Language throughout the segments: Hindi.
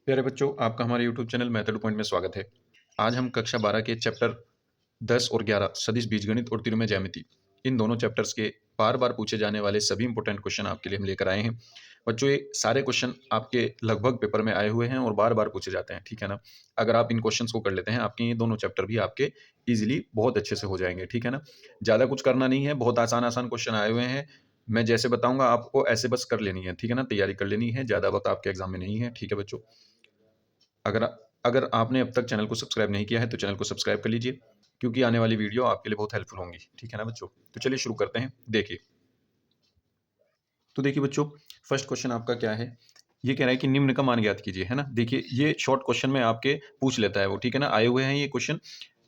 प्यारे बच्चों, आपका हमारे यूट्यूब चैनल मेथड पॉइंट में स्वागत है। आज हम कक्षा 12 के चैप्टर 10 और 11 सदिश बीजगणित और त्रिकोणीय ज्यामिति, इन दोनों चैप्टर्स के बार-बार पूछे जाने वाले सभी इंपॉर्टेंट क्वेश्चन आपके लिए हम लेकर आए हैं। बच्चों, ये सारे क्वेश्चन आपके लगभग पेपर में आए हुए हैं और बार-बार पूछे जाते हैं, ठीक है ना? अगर आप इन क्वेश्चंस को कर लेते हैं, आपके ये दोनों चैप्टर भी आपके ईज़िली बहुत अच्छे से हो जाएँगे, ठीक है ना? ज़्यादा कुछ करना नहीं है, बहुत आसान-आसान क्वेश्चन आए हुए हैं। मैं जैसे बताऊँगा आपको ऐसे बस कर लेनी है, ठीक है ना? तैयारी कर लेनी है, ज़्यादा वक़्त आपके एग्ज़ाम में नहीं है, ठीक है बच्चों? अगर अगर आपने अब तक चैनल को सब्सक्राइब नहीं किया है, तो चैनल को सब्सक्राइब कर लीजिए, क्योंकि आने वाली वीडियो आपके लिए बहुत हेल्पफुल होंगी। ठीक है ना बच्चों? तो चलिए शुरू करते हैं। देखिए बच्चों, फर्स्ट क्वेश्चन आपका क्या है? ये कह रहा है कि निम्न का मान ज्ञात कीजिए, है ना? देखिए, ये शॉर्ट क्वेश्चन में आपके पूछ लेता है वो, ठीक है ना? आए हुए हैं ये क्वेश्चन,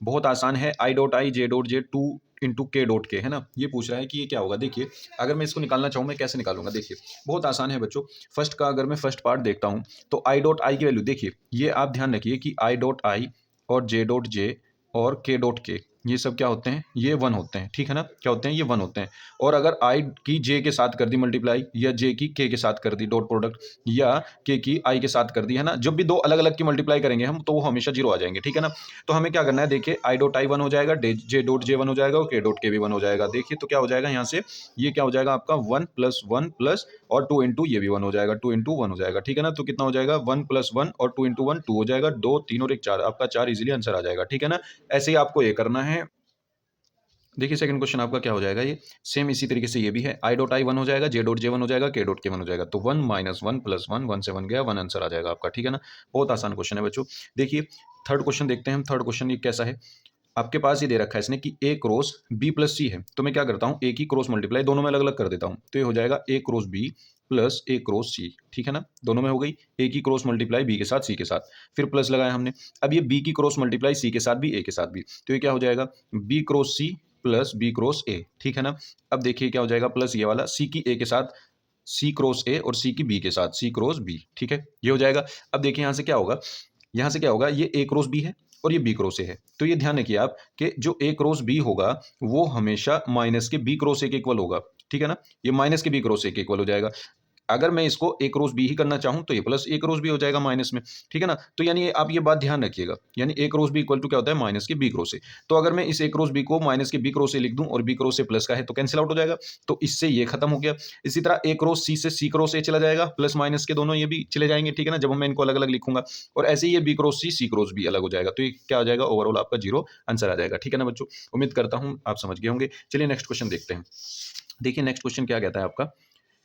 बहुत आसान है। I dot I J dot J 2 into के डॉट के, है ना? ये पूछ रहा है कि ये क्या होगा? देखिए, अगर मैं इसको निकालना चाहूँ, मैं कैसे निकालूंगा? देखिए, बहुत आसान है बच्चों। फर्स्ट का अगर मैं फर्स्ट पार्ट देखता हूँ, तो आई डॉट आई की वैल्यू देखिए, ये आप ध्यान रखिए कि आई डॉट आई और जे डॉट जे और के डॉट के, ये सब क्या होते हैं? ये 1 होते हैं, ठीक है ना? क्या होते हैं? ये 1 होते हैं। और अगर आई की जे के साथ कर दी मल्टीप्लाई, या जे की के साथ कर दी डॉट प्रोडक्ट, या के की आई के साथ कर दी, है ना? जब भी दो अलग अलग की मल्टीप्लाई करेंगे हम, तो वो हमेशा जीरो आ जाएंगे, ठीक है ना? तो हमें क्या करना है? देखिए, आई डॉट आई 1 हो जाएगा, जे डॉट जे 1 हो जाएगा और के डॉट के भी 1 हो जाएगा। देखिए, तो क्या हो जाएगा यहाँ से? ये क्या हो जाएगा आपका? 1 प्लस और 2 इंटू ये भी 1 हो जाएगा, 2 इंटू 1 हो जाएगा, ठीक है ना? तो कितना हो जाएगा? 1 प्लस 1 और 2 इंटू 1 2 हो जाएगा, 2 3 और 1 4, आपका 4 इजीली आंसर आ जाएगा, ठीक है ना? ऐसे ही आपको ये करना है। देखिए, सेकंड क्वेश्चन आपका क्या हो जाएगा? ये सेम इसी तरीके से ये भी है। आई डॉट आई 1 हो जाएगा, जे डॉट जे 1 हो जाएगा, के डॉट के 1 हो जाएगा। तो 1 माइनस 1 प्लस 1, 1 से 1 गया, 1 आंसर आ जाएगा आपका, ठीक है ना? बहुत आसान क्वेश्चन है बच्चों। देखिए, थर्ड क्वेश्चन देखते हैं हम। थर्ड क्वेश्चन ये कैसा है? आपके पास ये दे रखा है इसने कि ए क्रॉस बी प्लस सी है। तो मैं क्या करता हूँ? ए की क्रॉस मल्टीप्लाई दोनों में अलग अलग कर देता हूँ। तो ये हो जाएगा ए क्रॉस बी प्लस ए क्रॉस सी, ठीक है ना? दोनों में हो गई। ए की क्रॉस मल्टीप्लाई बी के साथ, सी के साथ, फिर प्लस लगाया हमने। अब ये बी की क्रॉस मल्टीप्लाई सी के साथ भी, ए के साथ भी। तो ये क्या हो जाएगा? B cross C plus B cross A, ठीक है ना? अब देखिए क्या हो जाएगा? प्लस ये वाला सी की ए के साथ, सी क्रॉस ए, और सी की बी के साथ, सी क्रॉस बी, ठीक है? ये हो जाएगा। अब देखिए यहाँ से क्या होगा? यहाँ से क्या होगा? ये ए क्रॉस बी है और ये बी क्रॉस ए है। तो ये ध्यान रखिए आप कि जो ए क्रॉस बी होगा, वो हमेशा माइनस के बी क्रॉस ए के इक्वल होगा, ठीक है ना? ये माइनस के बी क्रॉस ए के इक्वल हो जाएगा। अगर मैं इसको ए क्रॉस बी ही करना चाहूँ, तो ये प्लस ए क्रॉस बी हो जाएगा माइनस में, ठीक है ना? तो यानी आप ये बात ध्यान रखिएगा, यानी ए क्रॉस बी इक्वल टू क्या होता है? माइनस के बी क्रॉस ए। तो अगर मैं इस ए क्रॉस बी को माइनस के बी क्रॉस ए लिख दूं और बी क्रॉस ए प्लस का है, तो कैंसिल आउट हो जाएगा। तो इससे ये खत्म हो गया। इसी तरह ए क्रॉस सी से सी क्रॉस ए चला जाएगा, प्लस माइनस के दोनों ये भी चले जाएंगे, ठीक है ना? जब मैं इनको अलग अलग लिखूंगा, और ऐसे ही ये बी क्रॉस सी, सी क्रॉस बी अलग हो जाएगा। तो ये क्या हो जाएगा? ओवरऑल आपका जीरो आंसर आ जाएगा, ठीक है ना बच्चों? उम्मीद करता हूं आप समझ गए होंगे। चलिए नेक्स्ट क्वेश्चन देखते हैं। देखिए, नेक्स्ट क्वेश्चन क्या कहता है आपका?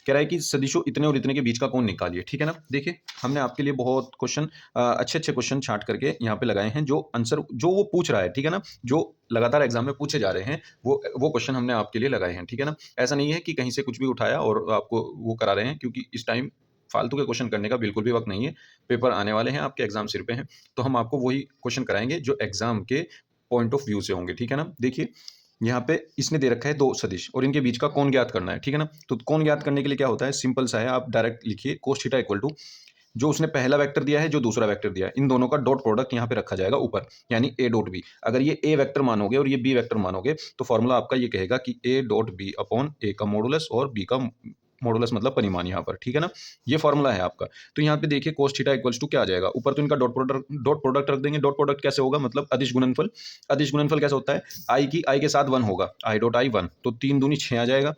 कह रहा है कि सदिशों इतने और इतने के बीच का कोण निकालिए, ठीक है ना? देखिए, हमने आपके लिए बहुत क्वेश्चन, अच्छे-अच्छे क्वेश्चन छाँट करके यहाँ पे लगाए हैं, जो आंसर जो वो पूछ रहा है, ठीक है ना? जो लगातार एग्ज़ाम में पूछे जा रहे हैं, वो क्वेश्चन हमने आपके लिए लगाए हैं, ठीक है ना? ऐसा नहीं है कि कहीं से कुछ भी उठाया और आपको वो करा रहे हैं, क्योंकि इस टाइम फालतू के क्वेश्चन करने का बिल्कुल भी वक़्त नहीं है। पेपर आने वाले हैं, आपके एग्ज़ाम सिर पे हैं, तो हम आपको वही क्वेश्चन कराएँगे जो एग्ज़ाम के पॉइंट ऑफ व्यू से होंगे, ठीक है ना? देखिए, यहाँ पे इसने दे रखा है 2 सदिश और इनके बीच का कोण ज्ञात करना है, ठीक है ना? तो कोण ज्ञात करने के लिए क्या होता है? सिंपल सा है, आप डायरेक्ट लिखिए cos थीटा इक्वल टू जो उसने पहला वेक्टर दिया है, जो दूसरा वेक्टर दिया है, इन दोनों का डॉट प्रोडक्ट यहाँ पे रखा जाएगा ऊपर, यानी a डॉट b। अगर ये a वेक्टर मानोगे और ये b वेक्टर मानोगे, तो फॉर्मूला आपका ये कहेगा कि a dot b upon a का मॉडुलस और b का मॉडुलस मतलब परिमाण यहाँ पर, ठीक है ना? ये फॉर्मूला है आपका। तो यहाँ पे देखिए cos थीटा इक्वल्स टू क्या आ जाएगा? ऊपर तो इनका डॉट प्रोडक्ट रख देंगे। डॉट प्रोडक्ट कैसे होगा? मतलब अदिश गुणनफल। अदिश गुणनफल कैसे होता है? आई की आई के साथ 1 होगा, आई डॉट आई 1, तो 3 दूनी 6 आ जाएगा।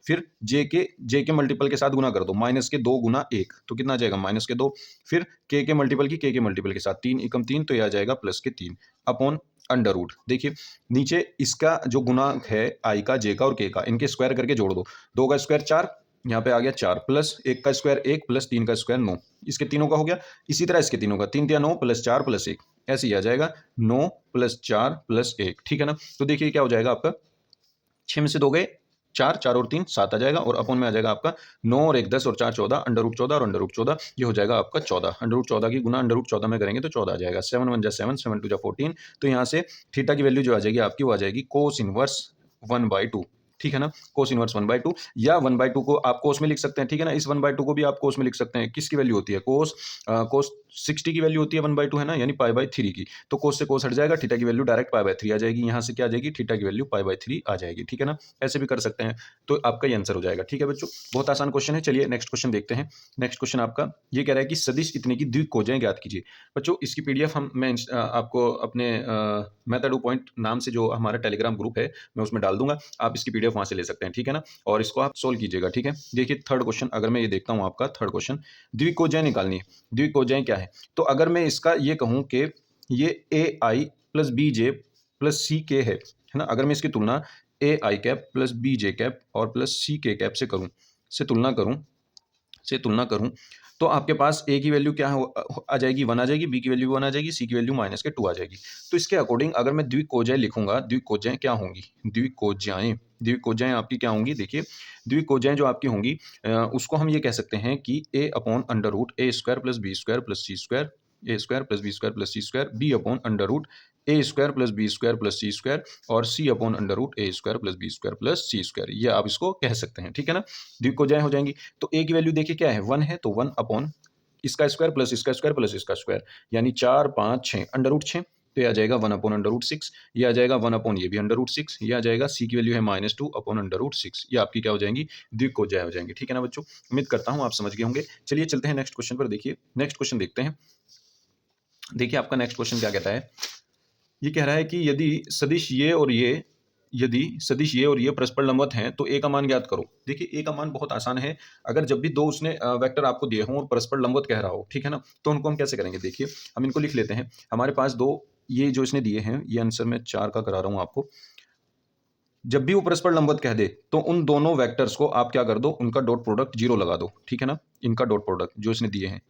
फिर जे के मल्टीपल के साथ गुना कर दो, माइनस के 2 गुना 1, तो कितना आ जाएगा? माइनस के 2। फिर के मल्टीपल की के मल्टीपल के साथ 3 एकम 3, तो ये आ जाएगा प्लस के 3 अपॉन अंडर रूट। देखिए, नीचे इसका जो गुणांक है आई का, जे का और के का, इनके स्क्वायर करके जोड़ दो। 2 का स्क्वायर 4, यहाँ पे आ गया 4, प्लस 1 का स्क्वायर 1, प्लस 3 का स्क्वायर 9। इसके तीनों का हो गया। इसी तरह इसके तीनों का, 3 तिया 9 प्लस 4 प्लस 1, ऐसे ही आ जाएगा 9 प्लस 4 प्लस 1, ठीक है ना? तो देखिए क्या हो जाएगा आपका? 6 में से 2 गए 4, 4 और 3 7 आ जाएगा, और अपॉन में आ जाएगा आपका 9 और 1 10 और 4 14, अंडर रूट 14 और अंडर रूट 14, ये हो जाएगा आपका 14। अंडर रूट 14 की गुना अंडर रूट 14 में करेंगे तो 14 आ जाएगा। 7 1 जा 7, 7 2 जा 14। तो यहाँ से थीटा की वैल्यू जो आ जाएगी आपकी, वो आ जाएगी कोस इनवर्स 1/2। ठीक है ना, कोस इनवर्स 1/2 या 1/2 को आप कोस में लिख सकते हैं, ठीक है ना, इस 1/2 को भी आप कोस में लिख सकते हैं। किसकी वैल्यू होती है, कोस 60 की वैल्यू होती है 1/2 है ना, यानी π/3 की। तो कोस से कोस हट जाएगा, थीटा की वैल्यू डायरेक्ट π/3 आ जाएगी, यहाँ से क्या आ जाएगी, थीटा की वैल्यू π/3 आ जाएगी, ठीक है ना, ऐसे भी कर सकते हैं। तो आपका ये आंसर हो जाएगा, ठीक है बच्चों, बहुत आसान क्वेश्चन है। चलिए नेक्स्ट क्वेश्चन देखते हैं। नेक्स्ट क्वेश्चन आपका ये कह रहा है कि सदिश इतने की द्विकोजाएं ज्ञात कीजिए। बच्चों इसकी पीडीएफ मैं आपको अपने मेथड पॉइंट नाम से जो हमारा टेलीग्राम ग्रुप है मैं उसमें डाल दूंगा, आप इसकी पीडीएफ वहां से ले सकते हैं, ठीक है ना, और इसको आप सोल्व कीजिएगा, ठीक है। देखिए थर्ड क्वेश्चन, अगर मैं ये देखता हूँ आपका थर्ड क्वेश्चन, द्विकोजाएं निकालनी है। द्विकोजाएं क्या है, तो अगर मैं इसका ये कहूँ कि ये A I plus B J plus C K है ना, अगर मैं इसकी तुलना A I cap plus B J cap और प्लस सी के कैप से करूँ, तुलना करूं तो आपके पास ए की वैल्यू क्या आ जाएगी, 1 आ जाएगी, बी की वैल्यू 1 आ जाएगी, सी की वैल्यू -2 आ जाएगी। तो इसके अकॉर्डिंग अगर मैं द्विकोजाएं लिखूंगा, द्विकोजाएं क्या होंगी, द्विकोजाएं आपकी क्या होंगी, देखिए द्विकोजाएं जो आपकी होंगी उसको हम ये कह सकते हैं कि a upon under root A square plus B square plus C square, A square plus B square plus C square, B upon under root A square plus B square plus C square और C upon under root A square plus B square plus C square, ये आप इसको कह सकते हैं, ठीक है ना। द्विकोजाएं हो जाएंगी, तो ए की वैल्यू देखिए क्या है, 1 है, तो 1 अपॉन इसका स्क्वायर प्लस इसका स्क्वायर प्लस इसका स्क्वायर, यानी 4 5 6 अंडर रूट 6, तो ये आ जाएगा 1 अपॉन अंडर रूट 6, ये आ जाएगा 1 अपॉन ये भी अंडर रूट 6, ये आ जाएगा सी की वैल्यू है -2 अपॉन अंडर रूट 6, ये आपकी क्या हो जाएंगी, द्विकोजाएं हो जाएंगी, ठीक है ना बच्चों। उम्मीद करता हूं आप समझ गए होंगे। चलिए चलते हैं नेक्स्ट क्वेश्चन पर। देखिए नेक्स्ट क्वेश्चन देखते हैं। देखिए आपका नेक्स्ट क्वेश्चन क्या कहता है, ये कह रहा है कि यदि सदिश ये और ये परस्पर लंबवत हैं तो ए का मान ज्ञात करो। देखिए ए का मान बहुत आसान है, अगर जब भी दो उसने वेक्टर आपको दिए हों और परस्पर लंबवत कह रहा हो, ठीक है ना, तो उनको हम कैसे करेंगे। देखिए हम इनको लिख लेते हैं, हमारे पास दो ये जो इसने दिए हैं, ये आंसर मैं 4 का करा रहा हूं आपको। जब भी वो परस्पर लंबवत कह दे तो उन दोनों वेक्टर्स को आप क्या कर दो, उनका डॉट प्रोडक्ट 0 लगा दो, ठीक है ना, इनका डॉट प्रोडक्ट जो इसने दिए हैं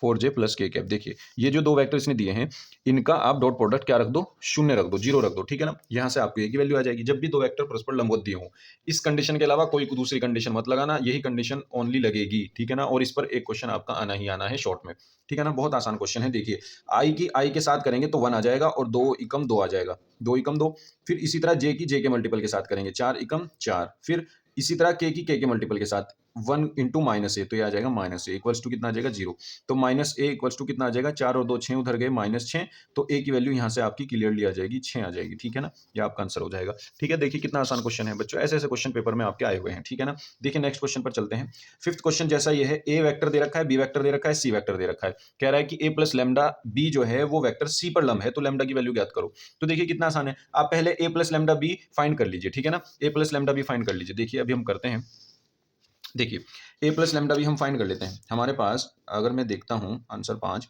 4j प्लस के कैप, देखिए ये जो दो वेक्टर इसने दिए हैं इनका आप डॉट प्रोडक्ट क्या रख दो, 0 रख दो, 0 रख दो, ठीक है ना। यहां से आपको ए की वैल्यू आ जाएगी जब भी दो वेक्टर परस्पर लंबवत दिए हों। इस कंडीशन के अलावा कोई दूसरी कंडीशन मत लगाना, यही कंडीशन ओनली लगेगी, ठीक है ना। और इस पर एक क्वेश्चन आपका आना ही आना है शॉर्ट में, ठीक है ना, बहुत आसान क्वेश्चन है। देखिए आई के साथ करेंगे तो 1 आ जाएगा और 2 एकम 2 आ जाएगा, 2 एकम 2। फिर इसी तरह जे के मल्टीपल के साथ करेंगे, 4 एकम 4। फिर इसी तरह के के मल्टीपल के साथ 1 इंटू -a, तो ये आ जाएगा -a इक्वल्स टू कितना आ जाएगा 0। तो -a इक्वल्स टू कितना आ जाएगा, 4 और 2 6 उधर गए, -6, तो a की वैल्यू यहाँ से आपकी क्लियरली आ जाएगी 6 आ जाएगी, ठीक है ना, ये आपका आंसर हो जाएगा। ठीक है, देखिए कितना आसान क्वेश्चन है बच्चों, ऐसे ऐसे क्वेश्चन पेपर में आपके आए हुए हैं, ठीक है ना। देखिए नेक्स्ट क्वेश्चन पर चलते हैं। फिफ्थ क्वेश्चन जैसा ये है, ए वेक्टर दे रखा है, बी वेक्टर दे रखा है, सी वेक्टर दे रखा है, कह रहा है कि a प्लस लैम्डा बी जो है वो वेक्टर सी पर लंब है, तो लैम्डा की वैल्यू ज्ञात करो। तो देखिए कितना आसान है, आप पहले a plus lambda B find कर लीजिए, ठीक है ना, a plus lambda B find कर लीजिए। देखिए अभी हम करते हैं, देखिए a प्लस लैम्डा भी हम फाइंड कर लेते हैं। हमारे पास अगर मैं देखता हूं आंसर 5,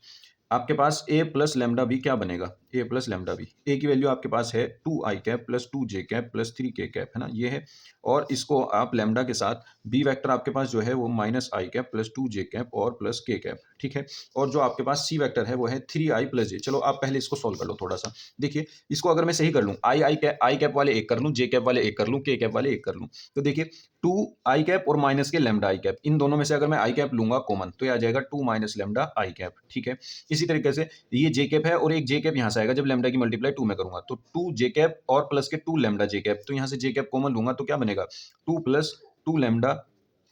आपके पास a प्लस लैम्डा भी क्या बनेगा, a प्लस लैम्डा भी, a की वैल्यू आपके पास है 2i cap plus 2j cap plus 3k cap, है ना, ये है। और इसको आप लैम्डा के साथ b वेक्टर आपके पास जो है वो -i cap plus 2j cap और प्लस k कैप, ठीक है। और जो आपके पास c वेक्टर है वो है 3i प्लस j। चलो आप पहले इसको सॉल्व कर लो थोड़ा सा। देखिए इसको अगर मैं सही कर लूँ, आई कैप वाले एक कर लूँ, j कैप वाले एक कर लूँ, k कैप वाले एक कर लूँ, तो देखिए 2i कैप और माइनस के लैम्डा i कैप, इन दोनों में से अगर मैं i कैप लूंगा कॉमन तो ये आ जाएगा 2 माइनस लैम्डा i कैप, ठीक है। इसी तरीके से ये j कैप है और एक j कैप यहाँ से आएगा जब लैम्डा की मल्टीप्लाई 2 में करूंगा, तो 2 j कैप और प्लस के 2 लैम्डा j कैप, तो यहाँ से j कैप कॉमन लूंगा तो क्या बनेगा 2 प्लस 2 लैम्डा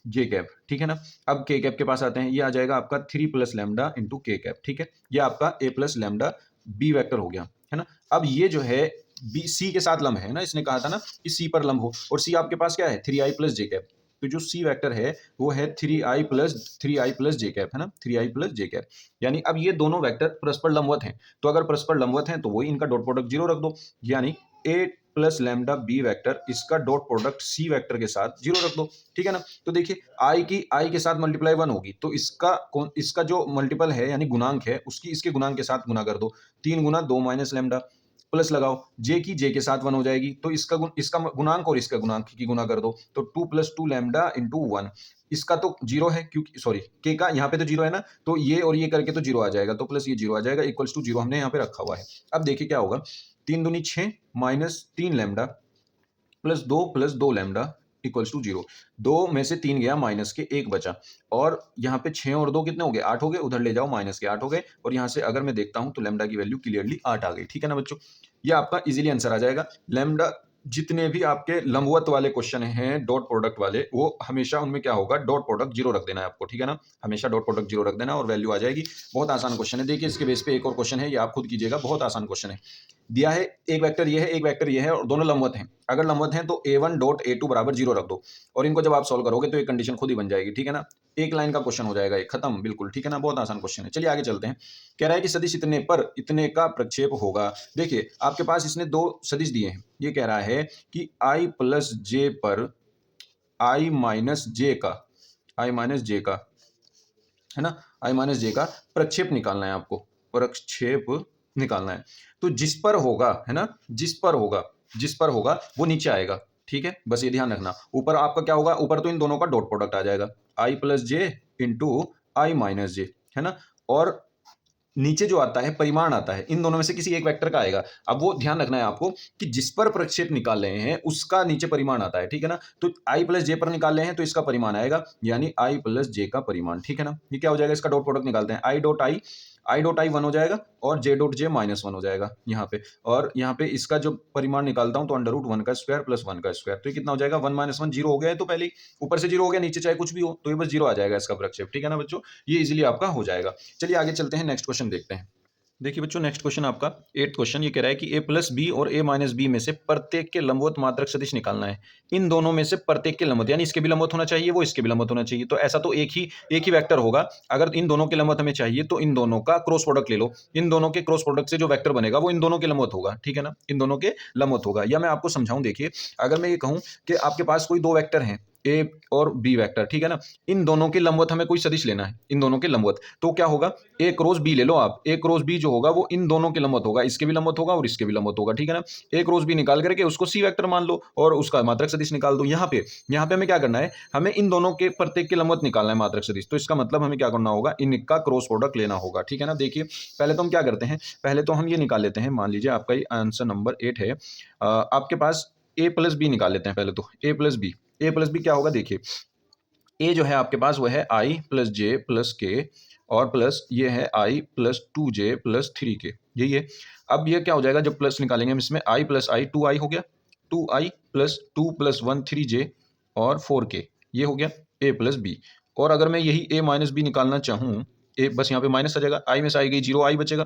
j कैप, ठीक है ना। अब k कैप के पास आते हैं, ये आ जाएगा आपका 3 plus lambda into k cap, ठीक है। ये आपका a plus lambda b vector हो गया, है ना। अब ये जो है बी सी के साथ लंब है ना, इसने कहा था ना कि सी पर लंब हो, और सी आपके पास क्या है 3i प्लस जे कैप, तो जो सी वेक्टर है वो है 3i प्लस जे कैप, है ना, 3i प्लस जे कैप। यानी अब ये दोनों वेक्टर परस्पर लंबवत हैं, तो अगर परस्पर लंबवत हैं तो वही इनका डॉट प्रोडक्ट 0 रख दो, यानी a plus lambda B vector इसका डॉट प्रोडक्ट सी वेक्टर के साथ 0 रख दो, ठीक है ना। तो देखिए आई के साथ मल्टीप्लाई 1 होगी, तो इसका जो मल्टीपल है यानी गुणांक है उसकी इसके गुणांक के साथ गुना कर दो, 3 गुना 2 माइनस लैम्डा, प्लस लगाओ जे की जे के साथ 1 हो जाएगी, तो इसका गुणांक और इसका गुणांक की गुना कर दो, तो 2 प्लस 2 लैम्डा इंटू 1, इसका तो 0 है क्योंकि सॉरी के का यहाँ पे तो 0 है ना, तो ये और ये करके तो 0 आ जाएगा, तो प्लस ये 0 आ जाएगा इक्वल्स टू 0 हमने यहाँ पे रखा हुआ है। अब देखिए क्या होगा, 3 दूनी 6 minus 3 lambda plus 2 lambda equals to 0, 2 में से 3 गया माइनस के 1 बचा, और यहाँ पे 6 और 2 कितने हो गए 8 हो गए, उधर ले जाओ माइनस के 8 हो गए, और यहाँ से अगर मैं देखता हूँ तो लैम्डा की वैल्यू क्लियरली 8 आ गई, ठीक है ना बच्चों। ये आपका इजीली आंसर आ जाएगा, लैम्डा जितने भी आपके लंबवत वाले क्वेश्चन हैं डॉट प्रोडक्ट वाले, वो हमेशा उनमें क्या होगा, डॉट प्रोडक्ट जीरो रख देना है आपको, ठीक है ना। हमेशा डॉट प्रोडक्ट जीरो रख देना और वैल्यू आ जाएगी। बहुत आसान क्वेश्चन है। देखिए इसके बेस पे एक और क्वेश्चन है, ये आप खुद कीजिएगा, बहुत आसान क्वेश्चन है। दिया है एक वेक्टर ये है, एक वेक्टर ये है और दोनों लंबवत हैं। अगर लंबवत हैं तो a1 डॉट a2 बराबर जीरो रख दो और इनको जब आप सॉल्व करोगे तो ये कंडीशन खुद ही बन जाएगी, ठीक है ना। एक लाइन का क्वेश्चन हो जाएगा, ये खत्म बिल्कुल, ठीक है ना। बहुत आसान क्वेश्चन है। चलिए आगे चलते हैं। कह रहा है कि सदिश इतने पर इतने का प्रक्षेप होगा। देखिए आपके पास इसने दो सदिश दिए हैं। ये कह रहा है कि i प्लस जे पर i माइनस जे का, i माइनस जे का, है ना, i माइनस जे का प्रक्षेप निकालना है आपको, प्रक्षेप निकालना है। तो जिस पर होगा, है ना, जिस पर होगा वो नीचे आएगा, ठीक है। बस ये ध्यान रखना। ऊपर आपका क्या होगा, ऊपर तो इन दोनों का डॉट प्रोडक्ट आ जाएगा, i plus J into I minus J, है ना। और नीचे जो आता है परिमाण आता है, इन दोनों में से किसी एक वेक्टर का आएगा। अब वो ध्यान रखना है आपको कि जिस पर प्रक्षेप निकाल रहे हैं उसका नीचे परिमाण आता है, ठीक है ना। तो आई प्लस जे पर निकाल रहे हैं तो इसका परिमाण आएगा, यानी आई प्लस जे का परिमाण, ठीक है ना। ये क्या हो जाएगा, इसका डॉट प्रोडक्ट निकालते हैं, आई डॉट आई वन हो जाएगा और J dot J minus one हो जाएगा यहाँ पे। और यहाँ पे इसका जो परिमाण निकालता हूं तो अंडर रूट वन का स्क्वायर प्लस वन का स्क्वायर, तो ये कितना हो जाएगा, वन माइनस वन, जीरो हो गया है। तो पहले ही ऊपर से जीरो हो गया, नीचे चाहे कुछ भी हो तो ये बस जीरो आ जाएगा इसका प्रक्षेप, ठीक है ना बच्चों। ये इजीली आपका हो जाएगा। चलिए आगे चलते हैं, नेक्स्ट क्वेश्चन देखते हैं। देखिए बच्चों नेक्स्ट क्वेश्चन आपका 8th क्वेश्चन, ये कह रहा है कि a प्लस बी और a माइनस बी में से प्रत्येक के लंबवत मात्रक सदिश निकालना है। इन दोनों में से प्रत्येक के लंबवत, यानी इसके भी लंबवत होना चाहिए, वो इसके भी लंबवत होना चाहिए। तो ऐसा तो एक ही वेक्टर होगा। अगर इन दोनों के लंबवत हमें चाहिए तो इन दोनों का क्रॉस प्रोडक्ट ले लो। इन दोनों के क्रॉस प्रोडक्ट से जो वेक्टर बनेगा वो इन दोनों के लंबवत होगा, ठीक है ना, इन दोनों के लंबवत होगा। या मैं आपको समझाऊं, देखिए अगर मैं ये कहूं कि आपके पास कोई दो वेक्टर हैं ए और बी वेक्टर, ठीक है ना, इन दोनों के लंबवत हमें कोई सदिश लेना है, इन दोनों के लंबवत। तो क्या होगा, ए क्रॉस बी ले लो आप, ए क्रॉस बी जो होगा वो इन दोनों के लंबवत होगा, इसके भी लंबवत होगा और इसके भी लंबवत होगा, ठीक है ना। ए क्रॉस बी निकाल करके उसको सी वेक्टर मान लो और उसका मात्रक सदिश निकाल दो। यहाँ पे हमें क्या करना है, हमें इन दोनों के प्रत्येक के लंबवत निकालना है मात्रक सदिश। तो इसका मतलब हमें क्या करना होगा, इनका क्रॉस प्रोडक्ट लेना होगा, ठीक है ना। देखिए पहले तो हम क्या करते हैं, पहले तो हम ये निकाल लेते हैं, मान लीजिए आपका ये आंसर नंबर 8 है। आपके पास ए प्लस बी निकाल लेते हैं पहले तो, ए प्लस बी क्या होगा, देखिए ए जो है आपके पास वो है आई प्लस जे प्लस के और प्लस ये है आई plus to J plus three के, यही है। अब ये क्या हो जाएगा, जब प्लस निकालेंगे हम इसमें, आई प्लस आई टू आई हो गया, two I plus two plus one three J और फोर के, ये हो गया ए प्लस बी। और अगर मैं यही ए माइनस बी निकालना चाहूँ, ए बस यहाँ पे माइनस आ जाएगा, आई में से आई गई जीरो, आई बचेगा,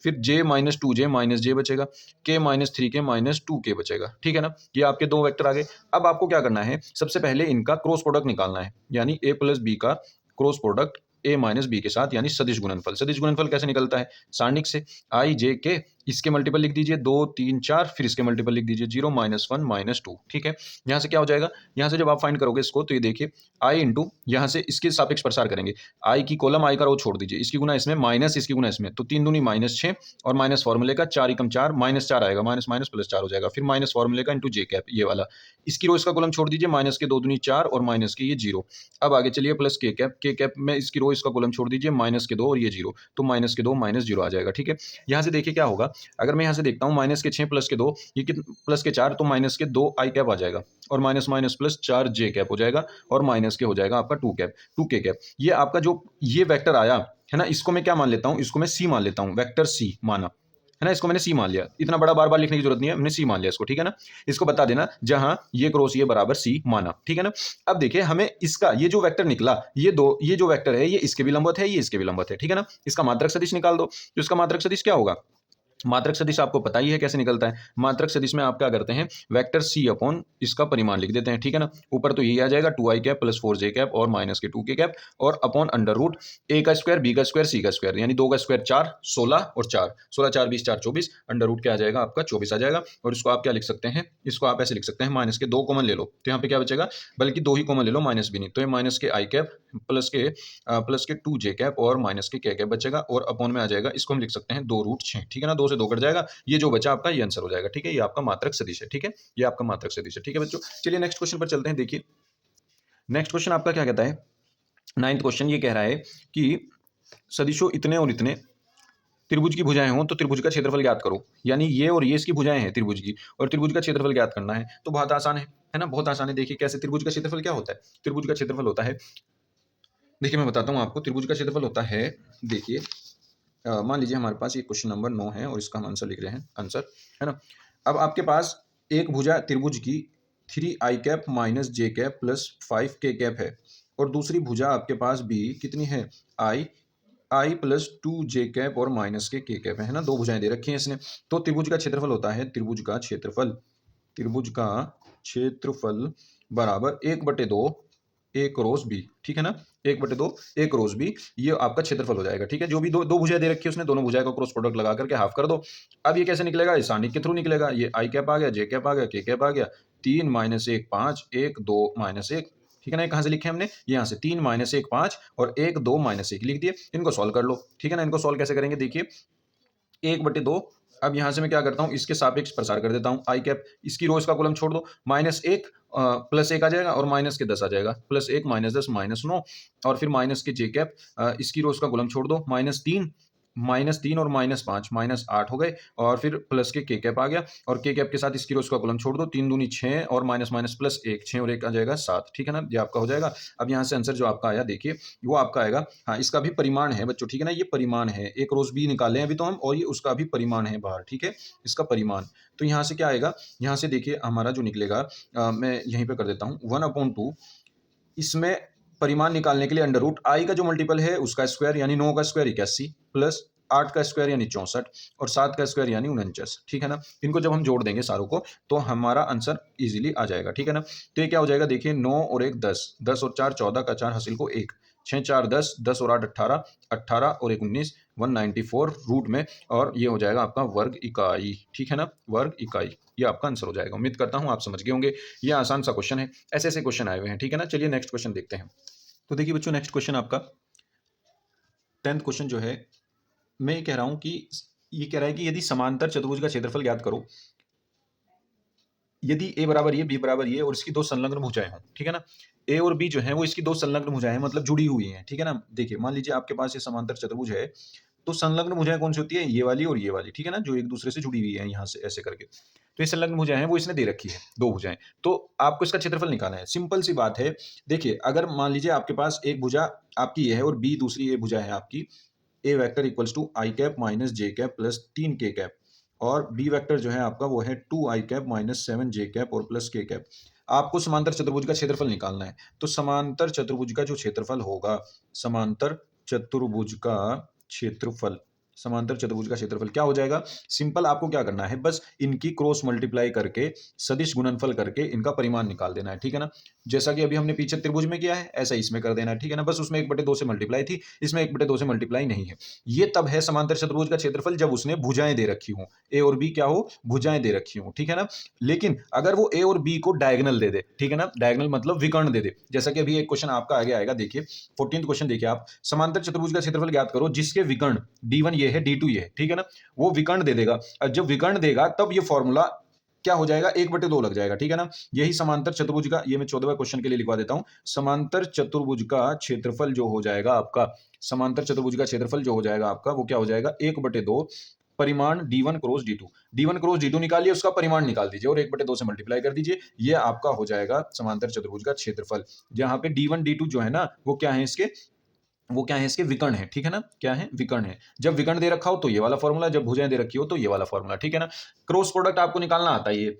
फिर जे माइनस टू जे माइनस जे बचेगा, के माइनस थ्री के माइनस टू के बचेगा, ठीक है ना। ये आपके दो वेक्टर आ गए। अब आपको क्या करना है, सबसे पहले इनका क्रॉस प्रोडक्ट निकालना है, यानी ए प्लस बी का cross product A minus B के साथ, यानी सदिश गुणनफल। सदिश गुणनफल कैसे निकलता है, सारणिक से, आई जे के, इसके मल्टीपल लिख दीजिए 2 3 4, फिर इसके मल्टीपल लिख दीजिए 0 माइनस वन माइनस टू, ठीक है। यहाँ से क्या हो जाएगा, यहाँ से जब आप फाइंड करोगे इसको तो ये देखिए आई इंटू, यहाँ से इसके सापेक्ष प्रसार करेंगे, आई की कॉलम आई का रो छोड़ दीजिए, इसकी गुना इसमें माइनस इसकी गुना इसमें, तो तीन दूनी माइनस 6 और माइनस फॉर्मूले का 4 एकम 4 माइनस 4 आएगा, माइनस माइनस प्लस 4 हो जाएगा, फिर माइनस फॉर्मूले का इंटू जे कैप ये वाला, इसकी रो इसका कॉलम छोड़ दीजिए, माइनस के 2 दूनी 4 और माइनस के ये 0। अब आगे चलिए प्लस के कैप में इसकी रो इसका कॉलम छोड़ दीजिए, माइनस के 2 और ये 0, तो माइनस के 2 माइनस 0 आ जाएगा, ठीक है। यहाँ से देखिए क्या होगा, अगर मैं यहाँ से देखता हूँ माइनस के 6 प्लस के 2, ये प्लस के 4, तो माइनस के 2 आई कैप आ जाएगा और माइनस माइनस प्लस 4 जे कैप हो जाएगा और माइनस के हो जाएगा आपका 2 के कैप। ये आपका जो ये वेक्टर आया है ना, इसको मैं क्या मान लेता हूँ, इसको मैं सी मान लेता हूँ, वेक्टर सी माना है ना, इसको मैंने सी मान लिया, इतना बड़ा बार बार लिखने की जरूरत नहीं है, मैंने सी मान लिया इसको, ठीक है ना। इसको बता देना जहां ये क्रॉस ये बराबर सी माना, ठीक है ना। अब देखिए हमें इसका ये जो वेक्टर निकला, ये जो वेक्टर है ये इसके भी लंबवत है, ये इसके भी लंबवत है, ठीक है ना। इसका मात्रक सदिश निकाल दो, तो इसका मात्रक सदिश क्या होगा, मात्रक सदिश आपको पता ही है कैसे निकलता है। मात्रक सदिश में आप क्या करते हैं, वेक्टर सी अपॉन इसका परिमाण लिख देते हैं, ठीक है ना। ऊपर तो यही आ जाएगा 2i cap plus 4j cap और माइनस के 2 के कैप और अपॉन अंडर रूट ए का स्क्वायर बी का स्क्वायर सी का स्क्वायर, यानी 2 का स्क्वायर 4 16 और 4 16 4 20 4 24, अंडर रूट क्या आ जाएगा आपका 24 आ जाएगा। और इसको आप क्या लिख सकते हैं, इसको आप ऐसे लिख सकते हैं, माइनस के 2 कॉमन ले लो तो यहाँ पे क्या बचेगा, बल्कि 2 ही कॉमन ले लो, माइनस भी नहीं, तो ये माइनस के आई कैप प्लस के 2j कैप और माइनस के कैप बचेगा और अपॉन में आ जाएगा, इसको हम लिख सकते हैं 2 रूट 6, ठीक है ना। 2 से 2 कट जाएगा, ये जो बचा आपका ये आंसर हो जाएगा, ठीक है। ये आपका मात्रक सदिश है, ठीक है, ये आपका मात्रक सदिश है, ठीक है बच्चों। चलिए नेक्स्ट क्वेश्चन पर चलते हैं। देखिए नेक्स्ट क्वेश्चन आपका क्या कहता है, 9th क्वेश्चन ये कह रहा है कि सदिशों इतने और इतने त्रिभुज की भुजाएं हों तो त्रिभुज का क्षेत्रफल ज्ञात करो, यानी ये और ये इसकी भुजाएं हैं त्रिभुज की और त्रिभुज का क्षेत्रफल ज्ञात करना है। तो बहुत आसान है ना, बहुत आसान है। देखिए कैसे, त्रिभुज का क्षेत्रफल क्या होता है, त्रिभुज का क्षेत्रफल होता है, देखिए मैं बताता हूँ आपको, त्रिभुज का क्षेत्रफल होता है, देखिए मान लीजिए हमारे पास ये क्वेश्चन नंबर 9 है और इसका हम आंसर लिख रहे हैं, आंसर है ना। अब आपके पास एक भुजा त्रिभुज की 3i cap minus J cap plus 5k cap है और दूसरी भुजा आपके पास भी कितनी है, आई आई प्लस 2j कैप और माइनस के कैप है ना, दो भुजाएं दे रखी हैं इसने। तो त्रिभुज का क्षेत्रफल होता है, त्रिभुज का क्षेत्रफल बराबर 1/2 एक रोज बी, ठीक है ना, 1/2 एक रोज बी, ये आपका क्षेत्रफल हो जाएगा। ठीक है, जो भी दो दो भुजाएं दे रखी है उसने, दोनों भुजाएं का क्रॉस प्रोडक्ट लगा करके हाफ कर दो। अब ये कैसे निकलेगा, इस सारणी के थ्रू निकलेगा। ये आई कैप आ गया, जे कैप आ गया, के कैप आ गया, 3 माइनस 1 5 1 2 माइनस 1, ठीक है ना। कहां से लिखे हमने, यहाँ से 3 माइनस 1 5 और 1 2 माइनस 1 लिख दिए। इनको सॉल्व कर लो, ठीक है ना। इनको सॉल्व कैसे करेंगे, देखिए 1/2। अब यहां से मैं क्या करता हूं, इसके सापेक्ष प्रसार कर देता हूं, आई कैप, इसकी रो इसका कॉलम छोड़ दो, -1 प्लस 1 आ जाएगा और माइनस के 10 आ जाएगा, +1 -10 -9 और फिर माइनस के जे कैप, इसकी रो इसका कॉलम छोड़ दो, -3 और -5 -8 हो गए और फिर प्लस के कैप आ गया और के कैप के साथ इसकी रो इसका कॉलम छोड़ दो, 3 दूनी 6 और माइनस माइनस प्लस 1, 6 और 1 आ जाएगा 7, ठीक है ना, ये आपका हो जाएगा। अब यहाँ से आंसर जो आपका आया देखिए वो आपका आएगा, हाँ इसका भी परिमाण है बच्चों, ठीक है ना, ये परिमाण है, एक रोज भी निकाले अभी तो हम, और ये उसका भी परिमाण है बाहर, ठीक है, इसका परिमाण। तो यहाँ से क्या आएगा, यहाँ से देखिए हमारा जो निकलेगा, मैं यहीं पे कर देता हूँ 1/2, इसमें परिमाण निकालने के लिए अंडर रूट आई का जो मल्टीपल है उसका स्क्वायर यानी 9 का स्क्वायर 81 प्लस 8 का स्क्वायर यानी 64 और 7 का स्क्वायर यानी 49, ठीक है ना। इनको जब हम जोड़ देंगे सारों को तो हमारा आंसर इजीली आ जाएगा, ठीक है ना। तो ये क्या हो जाएगा, देखिए 9 और 1 10, 10 और 4 14 का 4 हासिल को 1, 6 4 10, 10 और 8 18, 18 और 1 19, 194 रूट में, और ये हो जाएगा आपका वर्ग इकाई, ठीक है ना, वर्ग इकाई, ये आपका आंसर हो जाएगा। उम्मीद करता हूं आप समझ गए होंगे, ये आसान सा क्वेश्चन है, ऐसे ऐसे क्वेश्चन आए हुए हैं, ठीक है ना। चलिए नेक्स्ट क्वेश्चन देखते हैं। तो देखिए बच्चों नेक्स्ट क्वेश्चन आपका 10th क्वेश्चन जो है, मैं ये कह रहा हूं कि ये कह रहा है कि यदि समांतर चतुर्भुज का क्षेत्रफल ज्ञात करो, यदि ए बराबर ये, बी बराबर ये और इसकी दो संलग्न भुजाएं हों, ठीक है ना। ए और बी जो है वो इसकी दो संलग्न भुजाएं हैं, मतलब जुड़ी हुई हैं, ठीक है ना। देखिए मान लीजिए आपके पास ये समांतर चतुर्भुज है, तो संलग्न भुजाएं कौन सी होती है, ये वाली और ये वाली, ठीक है ना, जो एक दूसरे से जुड़ी हुई है यहाँ से ऐसे करके। तो ये संलग्न भुजाएं हैं वो इसने दे रखी है, दो भुजाएं, तो आपको इसका क्षेत्रफल निकालना है। सिंपल सी बात है, देखिए अगर मान लीजिए आपके पास एक भुजा आपकी ये है और बी दूसरी ये भुजा है आपकी, A vector equals to I cap minus J cap plus 3k cap, और बी वेक्टर जो है आपका वो है 2i cap minus 7j cap और प्लस k कैप। आपको समांतर चतुर्भुज का क्षेत्रफल निकालना है। तो समांतर चतुर्भुज का जो क्षेत्रफल होगा, समांतर चतुर्भुज का क्षेत्रफल, समांतर चतुर्भुज का क्षेत्रफल क्या हो जाएगा, सिंपल आपको क्या करना है, बस इनकी क्रॉस मल्टीप्लाई करके सदिश गुणनफल करके इनका परिमाण निकाल देना है, ठीक है ना। जैसा कि अभी हमने पीछे त्रिभुज में किया है ऐसा इसमें कर देना है, ठीक है ना। बस उसमें 1/2 से मल्टीप्लाई थी, इसमें 1/2 से मल्टीप्लाई नहीं है। ये तब है समांतर चतुर्भुज का क्षेत्रफल जब उसने भुजाएं दे रखी हों, ए और बी क्या हो, भुजाएं दे रखी हों, ठीक है ना। लेकिन अगर वो ए और बी को डायगोनल दे दे, ठीक है ना, डायगोनल मतलब विकर्ण दे दे, जैसा कि अभी एक क्वेश्चन आपका आगे आएगा, देखिए 14th क्वेश्चन देखिए आप, समांतर चतुर्भुज का क्षेत्रफल ज्ञात करो जिसके विकर्ण d1 ये है d2 ये है, ठीक है ना, वो विकर्ण दे देगा। जब विकर्ण देगा तब ये फॉर्मूला क्या हो जाएगा, 1/2 लग जाएगा, ठीक है ना। यही समांतर चतुर्भुज का, ये मैं 14वें क्वेश्चन के लिए लिखवा देता हूं, समांतर चतुर्भुज का क्षेत्रफल जो हो जाएगा आपका, समांतर चतुर्भुज का क्षेत्रफल जो हो जाएगा आपका वो क्या हो जाएगा, 1/2 परिमाण d1 cross d2, d1 cross d2 निकालिए, उसका परिमाण निकाल दीजिए और 1/2 से मल्टीप्लाई कर दीजिए, ये आपका हो जाएगा समांतर चतुर्भुज का क्षेत्रफल। जहां पे d1 d2 जो है ना वो क्या है इसके, वो क्या है इसके विकर्ण है, ठीक है ना, क्या है, विकर्ण है। जब विकर्ण दे रखा हो तो ये वाला फॉर्मूला, जब भुजाएं दे रखी हो तो ये वाला फॉर्मूला, ठीक है ना। क्रॉस प्रोडक्ट आपको निकालना आता है ये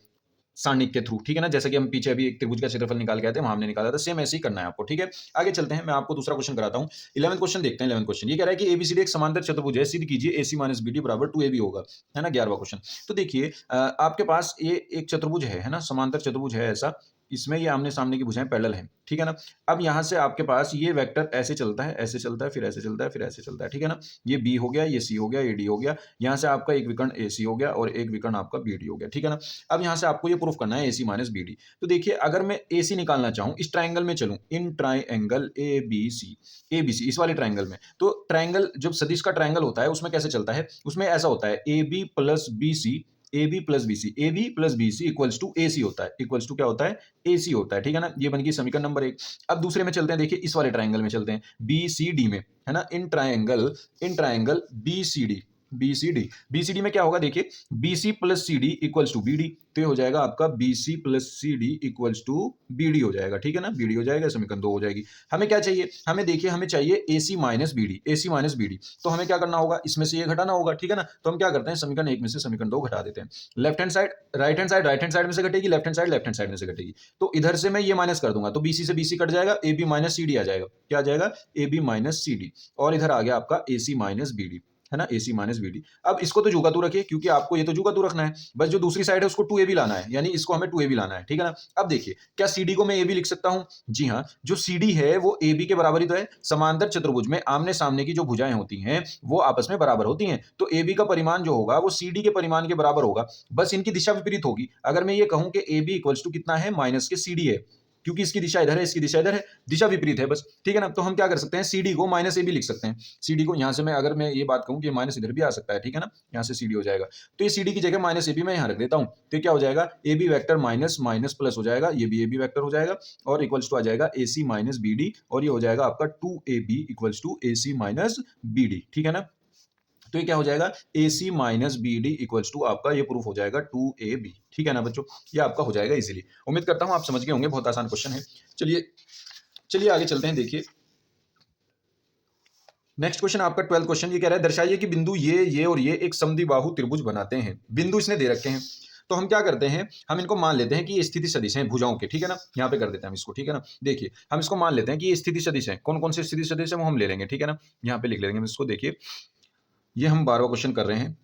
सारणिक के थ्रू, ठीक है ना, जैसे कि हम पीछे अभी एक त्रिभुज का क्षेत्रफल निकाल के आए थे, वहां हमने निकाला था, सेम ऐसे ही करना है आपको, ठीक है। आगे चलते हैं, मैं आपको दूसरा क्वेश्चन कराता हूं। 11th क्वेश्चन देखते हैं। 11th क्वेश्चन ये कह रहा है कि एबीसीडी एक समांतर चतुर्भुज है, सिद्ध कीजिए AC माइनस BD बराबर 2AB होगा, है ना। 11वां क्वेश्चन, तो देखिए आपके पास ये एक चतुर्भुज है ना, समांतर चतुर्भुज है ऐसा, इसमें ये आमने सामने की भुजाएं पैरेलल हैं, ठीक है ना। अब यहाँ से आपके पास ये वेक्टर ऐसे चलता है, ऐसे चलता है, फिर ऐसे चलता है, फिर ऐसे चलता है, ठीक है ना। ये बी हो गया, ये सी हो गया, ये डी हो गया, यहाँ से आपका एक विकर्ण ए सी हो गया और एक विकर्ण आपका बी डी हो गया, ठीक है ना। अब यहाँ से आपको ये प्रूफ करना है ए सी माइनस बी डी। तो देखिए अगर मैं ए सी निकालना चाहूँ, इस ट्राइंगल में चलूँ, in triangle A B C, इस वाले ट्राइंगल में, तो ट्राइंगल जब सदिश का ट्राइंगल होता है उसमें कैसे चलता है, उसमें ऐसा होता है A B plus B C, A B plus B C, A B plus B C equals to A C होता है, इक्वल्स टू क्या होता है, ए सी होता है, ठीक है ना। ये बन गई समीकरण नंबर 1। अब दूसरे में चलते हैं, देखिए इस वाले ट्राइंगल में चलते हैं, बी सी डी में, है ना, in triangle B C D, BCD। BCD में क्या होगा देखिए, BC plus CD equals to BD, तो ये हो जाएगा आपका BC plus CD equals to BD हो जाएगा, ठीक है ना, BD हो जाएगा, समीकरण 2 हो जाएगी। हमें क्या चाहिए, हमें देखिए हमें चाहिए AC minus BD, AC minus BD, तो हमें क्या करना होगा, इसमें से ये घटाना होगा, ठीक है ना, तो हम क्या करते हैं, समीकरण 1 में से समीकरण 2 घटा देते हैं। Left hand side right hand side, right hand side में से घटेगी, लेफ्ट हैंड साइड में से घटेगी, तो इधर से मैं ये माइनस कर दूंगा, तो BC से BC कट जाएगा, AB माइनस CD आ जाएगा, क्या आ जाएगा, AB माइनस CD, और इधर आ गया आपका AC माइनस BD, है ना, AC माइनस BD। अब इसको तो जू का तू रखिए, क्योंकि आपको ये तो जू का तू रखना है, बस जो दूसरी साइड है उसको 2AB लाना है, यानी इसको हमें 2AB लाना है, ठीक है ना। अब देखिए, क्या CD को मैं AB लिख सकता हूं, जी हां, जो CD है वो AB के बराबर ही तो है। समांतर चतुर्भुज में आमने सामने की जो भुजाएं होती हैं वो आपस में बराबर होती हैं, तो AB का परिमाण जो होगा वो CD के परिमाण के बराबर होगा, बस इनकी दिशा विपरीत होगी। अगर मैं ये कहूं कि AB इक्वल्स टू कितना है, माइनस के CD है, क्योंकि इसकी दिशा इधर है, इसकी दिशा इधर है, दिशा विपरीत है बस, ठीक है ना। तो हम क्या कर सकते हैं, CD को माइनस AB लिख सकते हैं। CD को यहां से मैं अगर मैं ये बात कहूं कि माइनस इधर भी आ सकता है, ठीक है ना, यहां से CD हो जाएगा, तो ये CD की जगह माइनस AB मैं यहां रख देता हूं, तो क्या हो जाएगा, AB vector minus minus plus हो जाएगा, ये भी AB वेक्टर हो जाएगा, और इक्वल्स टू आ जाएगा AC माइनस BD, और ये हो जाएगा आपका 2AB equals to AC minus BD, ठीक है ना। तो ये क्या हो जाएगा, AC minus BD equals to आपका ये प्रूफ हो जाएगा 2AB, ठीक है ना बच्चों, ये आपका हो जाएगा इजीली। उम्मीद करता हूं आप समझ गए होंगे, बहुत आसान क्वेश्चन है। चलिए चलिए आगे चलते हैं। देखिए नेक्स्ट क्वेश्चन आपका 12th क्वेश्चन, ये कह रहा है दर्शाइए कि बिंदु ये और ये एक समद्विबाहु त्रिभुज बनाते हैं। बिंदु इसने दे रखे हैं, तो हम क्या करते हैं, हम इनको मान लेते हैं कि ये स्थिति सदिश हैं भुजाओं के, ठीक है ना, यहाँ पे कर देते हैं हम इसको, ठीक है ना। देखिए हम इसको मान लेते हैं कि ये स्थिति सदिश हैं, कौन कौन से स्थिति सदिश है वो हम ले लेंगे, ठीक है ना, यहाँ पे लिख लेंगे हम इसको। देखिए ये हम 12वां क्वेश्चन कर रहे हैं,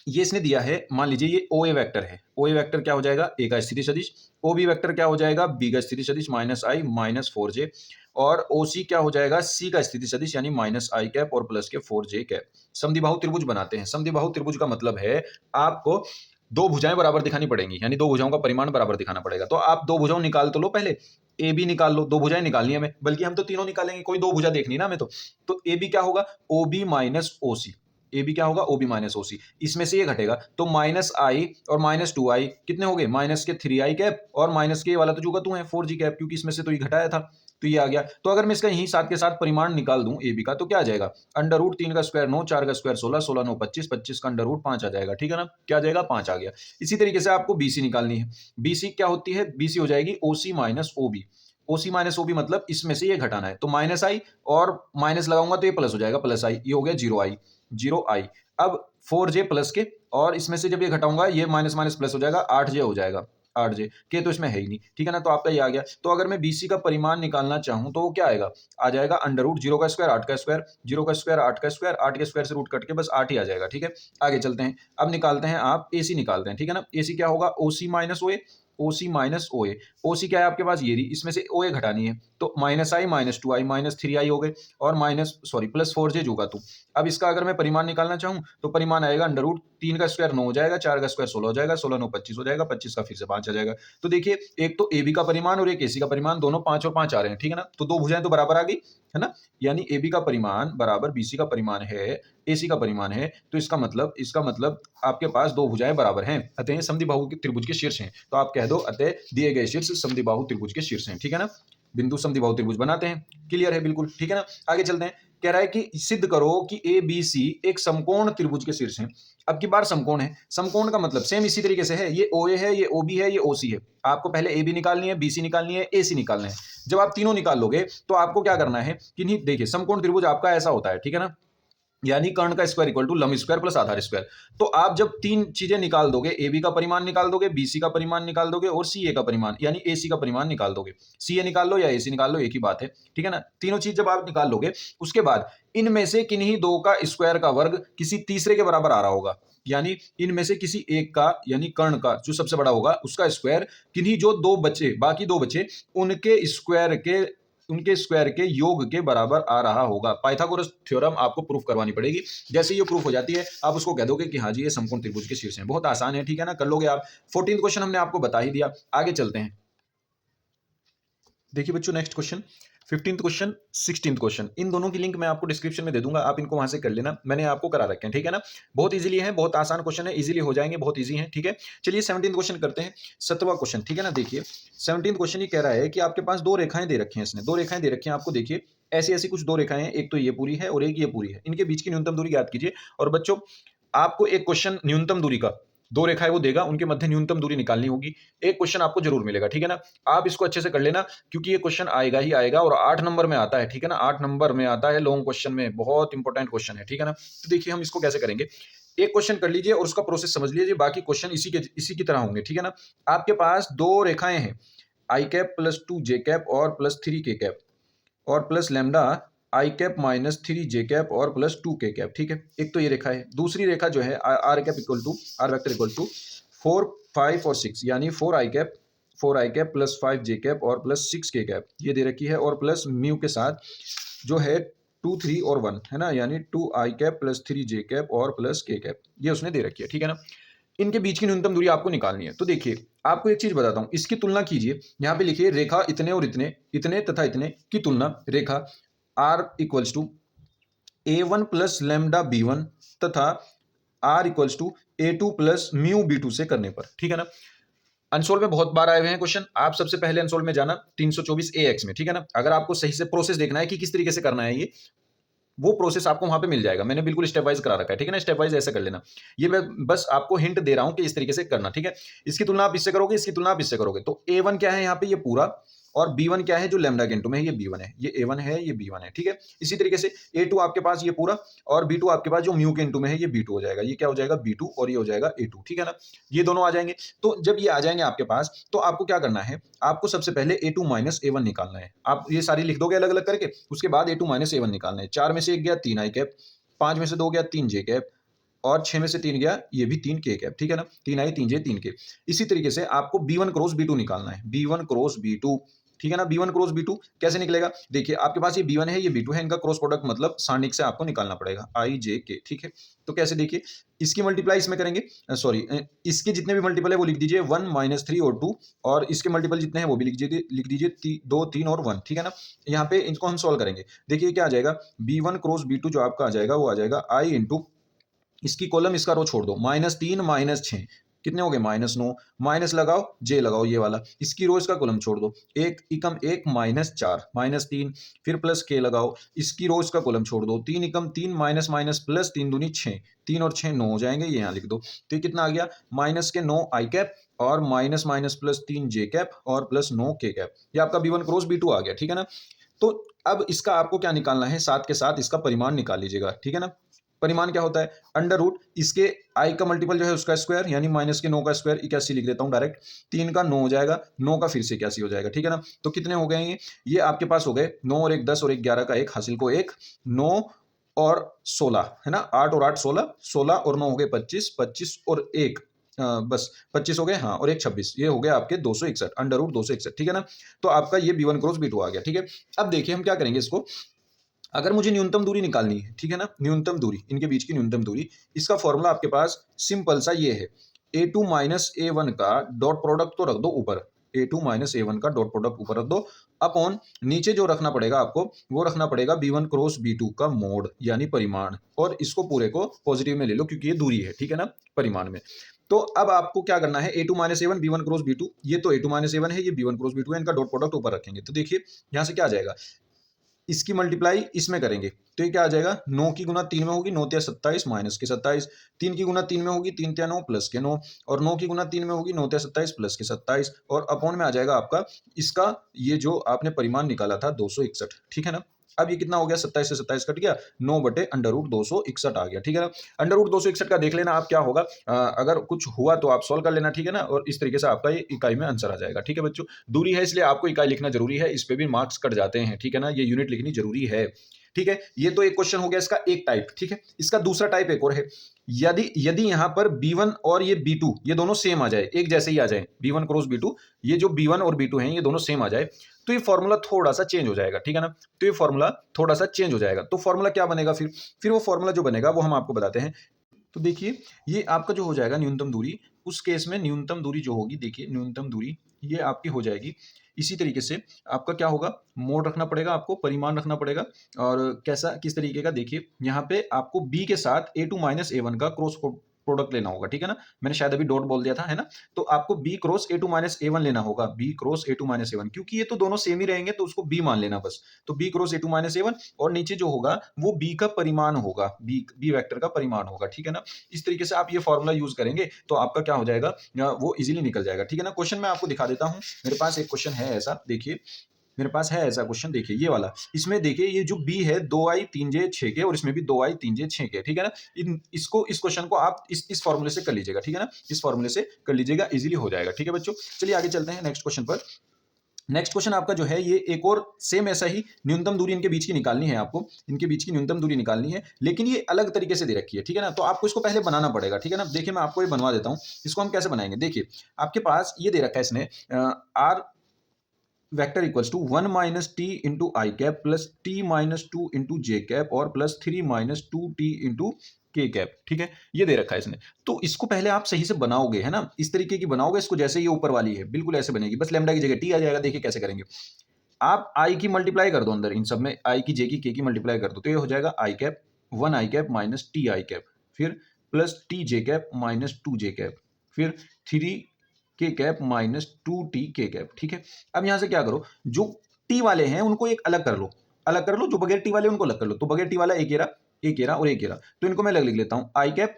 ये इसने दिया है, मान लीजिए ये OA वेक्टर है, OA वेक्टर क्या हो जाएगा, A का स्थिति सदिश, OB वेक्टर क्या हो जाएगा, B का स्थिति सदिश माइनस I माइनस 4J, और OC क्या हो जाएगा, C का स्थिति सदिश यानी माइनस I कैप और प्लस के 4J कैप। समद्विबाहु त्रिभुज बनाते हैं। समद्विबाहु त्रिभुज का मतलब है आपको दो भुजाएं बराबर दिखानी पड़ेंगी, यानी दो भुजाओं का परिमाण बराबर दिखाना पड़ेगा। तो आप दो भुजाओं निकाल तो लो, पहले AB निकाल लो, दो भुजाएं निकालनी है हमें, बल्कि हम तो तीनों निकालेंगे, कोई दो भुजा देखनी ना हमें। तो AB क्या होगा, OB माइनस OC, AB क्या होगा, OB माइनस OC, इसमें से ये घटेगा, तो माइनस I और माइनस 2I कितने हो गए, माइनस के 3I कैप, और माइनस के वाला तो जो का तू है 4G कैप, क्योंकि इसमें से तो ये घटाया था, तो ये आ गया। तो अगर मैं इसका यही साथ के साथ परिमाण निकाल दूं AB का, तो क्या आ जाएगा, अंडर रूट 3 का स्क्वायर 9, 4 का स्क्वायर 16, 16 9 25, 25 का अंडर रूट 5 आ जाएगा, ठीक है ना, क्या आ जाएगा, 5 आ गया। इसी तरीके से आपको BC निकालनी है। BC क्या होती है, BC हो जाएगी OC minus OB, OC minus OB मतलब इसमें से ये घटाना है, तो माइनस I और माइनस लगाऊंगा तो ये प्लस हो जाएगा, प्लस I, ये हो गया 0I, 0I। अब 4J प्लस के, और इसमें से जब ये घटाऊंगा ये माइनस माइनस प्लस हो जाएगा, 8J हो जाएगा, 8J के तो इसमें है ही नहीं, ठीक है ना, तो आपका ये आ गया। तो अगर मैं BC का परिमाण निकालना चाहूं तो वो क्या आएगा, आ जाएगा अंडर रूट 0 का स्क्वायर 8 का स्क्वायर, 0 का स्क्वायर 8 का स्क्वायर, 8 के स्क्वायर से रूट कट के बस 8 ही आ जाएगा, ठीक है। आगे चलते हैं, अब निकालते हैं आप AC निकालते हैं, ठीक है ना। AC क्या होगा, OC minus OA, OC minus OA, OC क्या है आपके पास, ये रही, इसमें से OA घटानी है, तो minus I minus 2I minus 3I हो गए, और माइनस सॉरी प्लस 4J जो का तू। अब इसका अगर मैं परिमाण निकालना चाहूं तो परिमाण आएगा अंडर रूट 3 का स्क्वायर 9 हो जाएगा, 4 का स्क्वायर 16 हो जाएगा, 16 9 25 हो जाएगा, 25 का फिर से 5 आ जाएगा। तो देखिए एक तो AB का परिमाण और एक AC का परिमाण, दोनों 5 और 5 आ रहे हैं, ठीक है ना, तो दो भुजाएं तो बराबर आ गई, है ना, यानी AB का परिमाण बराबर BC का परिमाण है, AC का परिमाण है, तो इसका मतलब आपके पास दो भुजाएं बराबर हैं, अतः ये समद्विबाहु के त्रिभुज के शीर्ष हैं। तो आप कह दो अतः दिए गए शीर्ष समद्विबाहु त्रिभुज के शीर्ष हैं, ठीक है ना, बिंदु समद्विबाहु त्रिभुज बनाते हैं, क्लियर है बिल्कुल, ठीक है ना। आगे चलते हैं, कह रहा है कि सिद्ध करो कि ABC एक समकोण त्रिभुज के शीर्ष हैं। अब की बार समकोण है, समकोण का मतलब सेम इसी तरीके से है, ये OA है, ये OB है, ये OC है। आपको पहले AB निकालनी है, BC निकालनी है, AC निकालना है। जब आप तीनों निकाल लोगे तो आपको क्या करना है कि नहीं, देखिए समकोण त्रिभुज आपका ऐसा होता है, ठीक है ना, यानी कर्ण का स्क्वायर इक्वल टू लंब स्क्वायर प्लस आधार स्क्वायर। तो आप जब तीन चीजें निकाल दोगे, AB का परिमाण निकाल दोगे, BC का परिमाण निकाल दोगे, और CA का परिमाण यानी AC का परिमाण निकाल दोगे। CA निकाल लो या AC निकाल लो, एक ही बात है, ठीक है ना। तीनों चीज जब आप निकाल लोगे, उसके बाद इनमें से किन्हीं दो का स्क्वायर का वर्ग किसी तीसरे के बराबर आ रहा होगा, यानी इनमें से किसी एक का, यानी कर्ण का जो सबसे बड़ा होगा उसका स्क्वायर किन्हीं जो दो बचे, बाकी दो बचे, उनके स्क्वायर के योग के बराबर आ रहा होगा। पाइथागोरस थ्योरम आपको प्रूफ करवानी पड़ेगी। जैसे ये प्रूफ हो जाती है आप उसको कह दोगे कि हाँ जी ये समकोण त्रिभुज के शीर्ष हैं। बहुत आसान है, ठीक है ना, कर लोगे आप। 14th क्वेश्चन हमने आपको बता ही दिया। आगे चलते हैं, देखिए बच्चों next question 15th question 16th question, इन दोनों की लिंक मैं आपको डिस्क्रिप्शन में दे दूंगा, आप इनको वहां से कर लेना, मैंने आपको करा रखे हैं, ठीक है ना। बहुत इजीली है, बहुत आसान क्वेश्चन है, इजीली हो जाएंगे, बहुत इजी है, ठीक है। चलिए 17th क्वेश्चन करते हैं, 17वां क्वेश्चन, ठीक है ना। देखिए 17th क्वेश्चन ये कह रहा है कि आपके पास दो रेखाएं दे रखी हैं, इसने दो रेखाएं दे रखी हैं आपको, देखिए ऐसी ऐसी कुछ दो रेखाएं हैं, एक तो ये पूरी है और एक ये पूरी है, इनके बीच की न्यूनतम दूरी ज्ञात कीजिए। और बच्चों आपको एक क्वेश्चन न्यूनतम दूरी का, दो रेखाएं वो देगा, उनके मध्य न्यूनतम दूरी निकालनी होगी। एक क्वेश्चन आपको जरूर मिलेगा, ठीक है ना। आप इसको अच्छे से कर लेना, क्योंकि ये क्वेश्चन आएगा ही आएगा और 8 नंबर में आता है, ठीक है ना। 8 नंबर में आता है लॉन्ग क्वेश्चन में, बहुत इंपॉर्टेंट क्वेश्चन है, ठीक है ना। तो देखिए हम इसको कैसे करेंगे, एक क्वेश्चन कर लीजिए और उसका प्रोसेस समझ लीजिए, बाकी क्वेश्चन इसी की तरह होंगे, ठीक है ना। आपके पास दो रेखाएं हैं, आई कैप प्लस 2 जे कैप और प्लस 3 के कैप और प्लस लैम्डा आई कैप माइनस 3 जे कैप और प्लस 2 के कैप, ठीक है। एक तो ये रेखा है, दूसरी रेखा जो है R cap equal to R vector equal to 4 5 और 6, यानी 4 I cap plus 5 J cap और प्लस 6 के कैप ये दे रखी है, और प्लस म्यू के साथ जो है 2 3 और 1 है ना, यानी 2 आई कैप प्लस 3 जे कैप और प्लस के कैप, ये उसने दे रखी है, ठीक है ना। इनके बीच की न्यूनतम दूरी आपको निकालनी है। तो देखिए आपको एक चीज बताता हूं, इसकी तुलना कीजिए। यहाँ पे लिखिए रेखा इतने और इतने, इतने तथा इतने की तुलना रेखा R equals to A1 plus lambda B1 तथा R equals to A2 plus mu B2 से करने पर, ठीक है ना। अनसोल में बहुत बार आए हुए हैं क्वेश्चन, आप सबसे पहले अनसोल में जाना 324 AX में, ठीक है ना। अगर आपको सही से प्रोसेस देखना है कि किस तरीके से करना है ये, वो प्रोसेस आपको वहां पे मिल जाएगा, मैंने बिल्कुल स्टेप वाइज करा रखा है, ठीक है ना। स्टेप वाइज ऐसे कर लेना, ये मैं बस आपको हिंट दे रहा हूं कि इस तरीके से करना, ठीक है। इसकी तुलना आप इससे करोगे, इसकी तुलना आप इससे करोगे, तो A1 क्या है यहाँ पे, ये पूरा, और B1 क्या है जो लैम्डा के इनटू में है, ये B1 है, ये A1 है, ये B1 है, ठीक है। इसी तरीके से A2 आपके पास ये पूरा, और B2 आपके पास जो म्यू के इनटू में है, ये B2 हो जाएगा, ये क्या हो जाएगा B2 और ये हो जाएगा A2, ठीक है ना। ये दोनों आ जाएंगे। तो जब ये आ जाएंगे आपके पास, तो आपको क्या करना है, आपको सबसे पहले A2 माइनस A1 निकालना है। आप ये सारी लिख दोगे अलग अलग करके, उसके बाद A2 माइनस A1 निकालना है। 4 में से 1 गया 3 आई कैप, 5 में से 2 गया 3 जे कैप, और 6 में से 3 गया ये भी 3 के कैप, ठीक है ना। 3 आई 3 जे 3 के। इसी तरीके से आपको B1 क्रॉस B2 निकालना है, B1 क्रॉस B2, ठीक है ना। B1 क्रॉस B2 कैसे निकलेगा, देखिए आपके पास ये B1 है, ये B2 है, इनका क्रॉस प्रोडक्ट मतलब सारणिक से आपको निकालना पड़ेगा आई जे के, ठीक है। तो कैसे, देखिए इसकी मल्टीप्लाई इसमें करेंगे, सॉरी इसके जितने भी मल्टीपल है वो लिख दीजिए 1 माइनस 3 और 2, और इसके मल्टीपल जितने हैं वो भी लिख दीजिए 2 3 और 1, ठीक है ना। यहाँ पे इनको हम सॉल्व करेंगे, देखिए क्या आ जाएगा, B1 क्रॉस B2 जो आपका आ जाएगा वो आ जाएगा आई इंटू, इसकी कॉलम इसका रो छोड़ दो, -3 -6 कितने हो गए, -9, माइनस लगाओ जे लगाओ ये वाला, इसकी रो इसका कॉलम छोड़ दो, 1 एकम 1 -4 -3, फिर प्लस के लगाओ, इसकी रो इसका कॉलम छोड़ दो, 3 एकम 3 माइनस माइनस प्लस 3 दूनी 6, 3 और 6 9 हो जाएंगे, ये यहाँ लिख दो। तो ये कितना आ गया, माइनस के 9 आई कैप और माइनस माइनस प्लस 3 जे कैप और प्लस 9 के कैप, ये आपका B1 क्रॉस B2 आ गया, ठीक है ना। तो अब इसका आपको क्या निकालना है, साथ के साथ इसका परिमाण निकाल लीजिएगा, ठीक है ना। परिमाण क्या होता है, अंडर रूट इसके आई का मल्टीपल जो है उसका स्क्वायर, यानी माइनस के 9 का स्क्वायर 81 लिख देता हूं डायरेक्ट, 3 का 9 हो जाएगा, 9 का फिर से 81 हो जाएगा, ठीक है ना। तो कितने हो गए ये आपके पास हो गए 9 और 1 10 और 1 11 का 1 हासिल को 1, 9 और 16 है ना, 8 और 8 16, 16 और 9 हो गए 25, 25 और 1 बस 25 हो गए, हाँ, और 1 26, ये हो गया आपके 261, अंडर रूट 261, ठीक है ना। तो आपका ये B1 क्रॉस B2 आ गया, ठीक है। अब देखिए हम क्या करेंगे इसको, अगर मुझे न्यूनतम दूरी निकालनी है, ठीक है ना, न्यूनतम दूरी, इनके बीच की न्यूनतम दूरी, इसका फॉर्मूला आपके पास सिंपल सा ये है, A2 माइनस A1 का डॉट प्रोडक्ट तो रख दो ऊपर, A2 माइनस A1 का डॉट प्रोडक्ट ऊपर रख दो, अपॉन नीचे जो रखना पड़ेगा आपको, वो रखना पड़ेगा B1 क्रॉस B2 का मोड यानी परिमाण, और इसको पूरे को पॉजिटिव में ले लो क्योंकि ये दूरी है, ठीक है ना, परिमाण में। तो अब आपको क्या करना है, A2 minus A1 B1 cross B2, ये तो A2 माइनस A1 है, ये B1 क्रॉस B2 है, इनका डॉट प्रोडक्ट ऊपर रखेंगे। तो देखिए यहाँ से क्या आ जाएगा, इसकी मल्टीप्लाई इसमें करेंगे, तो ये क्या आ जाएगा, 9 की गुना 3 में होगी, 9 तिया 27 माइनस के 27, 3 की गुना 3 में होगी, 3 तिया 9 प्लस के 9, और 9 की गुना 3 में होगी, 9 तिया 27 प्लस के 27, और अपॉन में आ जाएगा आपका इसका ये जो आपने परिमाण निकाला था 261, ठीक है ना। अब ये कितना हो गया, 27 से 27 कट गया, 9 बटे अंडर रूट 261 आ गया, ठीक है ना। अंडर रूट 261 का देख लेना आप क्या होगा, अगर कुछ हुआ तो आप सॉल्व कर लेना, ठीक है ना, और इस तरीके से आपका ये इकाई में आंसर आ जाएगा, ठीक है बच्चों। दूरी है इसलिए आपको इकाई लिखना जरूरी है, इस पे भी मार्क्स कट जाते हैं, ठीक है ना, ये यूनिट लिखनी जरूरी है, ठीक है। ये तो एक क्वेश्चन हो गया इसका एक टाइप, ठीक है। इसका दूसरा टाइप एक और है, यदि यदि यहां पर B1 और ये B2 ये दोनों सेम आ जाए, एक जैसे ही आ जाए, B1 क्रॉस B2, ये जो B1 और B2 हैं ये दोनों सेम आ जाए, तो ये फॉर्मूला थोड़ा सा चेंज हो जाएगा, ठीक है ना। तो ये फॉर्मूला थोड़ा सा चेंज हो जाएगा, तो फॉर्मूला क्या बनेगा फिर वो फॉर्मूला जो बनेगा वो हम आपको बताते हैं। तो देखिए ये आपका जो हो जाएगा न्यूनतम दूरी, उस केस में न्यूनतम दूरी जो होगी, देखिए न्यूनतम दूरी ये आपकी हो जाएगी इसी तरीके से, आपका क्या होगा, मोड रखना पड़ेगा, आपको परिमाण रखना पड़ेगा, और कैसा किस तरीके का, देखिए यहाँ पे आपको B के साथ A2 माइनस A1 का क्रॉस प्रोडक्ट लेना होगा, ठीक है ना। मैंने शायद अभी डॉट बोल दिया था, है ना। तो आपको B cross A two minus A one लेना होगा, B cross A two minus A one, क्योंकि ये तो दोनों सेम ही रहेंगे तो उसको बी मान लेना बस। तो B cross A two minus A one, और नीचे जो होगा वो बी का परिमाण होगा, बी वेक्टर का परिमाण होगा, ठीक है ना। इस तरीके से आप ये फॉर्मूला यूज करेंगे तो आपका क्या हो जाएगा, वो इजीली निकल जाएगा, ठीक है ना। क्वेश्चन मैं आपको दिखा देता हूं, मेरे पास एक क्वेश्चन है ऐसा, देखिए मेरे पास है ऐसा क्वेश्चन, देखिए ये वाला। इसमें देखिए ये जो बी है 2i 3j 6k, और इसमें भी 2i 3j 6k, ठीक है ना। इस क्वेश्चन को आप इस फॉर्मूले से कर लीजिएगा, ठीक है ना। इस फॉर्मूले से कर लीजिएगा, इजीली हो जाएगा, ठीक है बच्चों। चलिए आगे चलते हैं नेक्स्ट क्वेश्चन पर। नेक्स्ट क्वेश्चन आपका जो है ये एक और सेम ऐसा ही, न्यूनतम दूरी इनके बीच की निकालनी है आपको, इनके बीच की न्यूनतम दूरी निकालनी है, लेकिन ये अलग तरीके से दे रखी है, ठीक है ना। तो आपको इसको पहले बनाना पड़ेगा, ठीक है ना। देखिए मैं आपको ये बनवा देता हूं, इसको हम कैसे बनाएंगे। देखिए आपके पास ये दे रखा है इसने, R vector equals to 1 minus T into I cap plus T minus 2 into J cap और plus 3 minus 2t into K cap, ठीक है। ये दे रखा है इसने, तो इसको पहले आप सही से बनाओगे, है ना, इस तरीके की बनाओगे इसको, जैसे ये ऊपर वाली है बिल्कुल ऐसे बनेगी, बस लैम्डा की जगह टी आ जाएगा। देखिए कैसे करेंगे, आप आई की मल्टीप्लाई कर दो अंदर, इन सब में आई की, जे की, के की मल्टीप्लाई कर दो, तो ये हो जाएगा I cap 1 I cap minus T I cap, फिर plus T J cap minus 2 J cap, फिर 3 के कैप माइनस 2t के कैप, ठीक है। अब यहां से क्या करो, जो टी वाले हैं उनको एक अलग कर लो, अलग कर लो, जो बगैर टी वाले उनको अलग कर लो। तो बगैर टी वाला एक एरा, एक एरा और एक एरा, तो इनको मैं अलग लिख लेता हूं, आई कैप